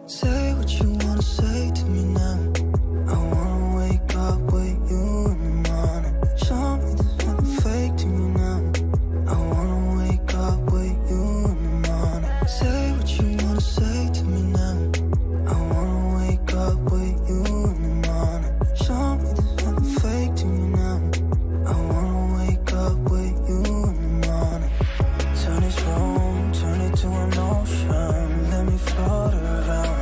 Say what you wanna say to me now. I wanna wake up with you in the morning. Show me there's nothing fake to me now. I wanna wake up with you in the morning. Say what you wanna say to me now. I wanna wake up with you in the morning. Show me there's nothing fake to me now. I wanna wake up with you in the morning. Turn this room, turn it to an ocean. Let me float around.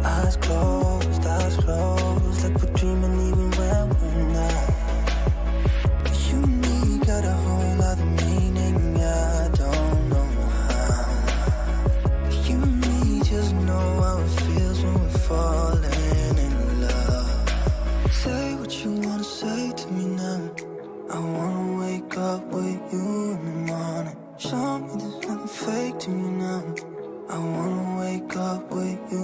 Eyes closed, like we're dreaming even when we're not. You and me got a whole lot of meaning, I don't know how. You and me just know how it feels when we're falling in love. Say what you wanna say to me now. I wanna wake up with you in the morning. Show me there's nothing fake to me now. I wanna wake up with you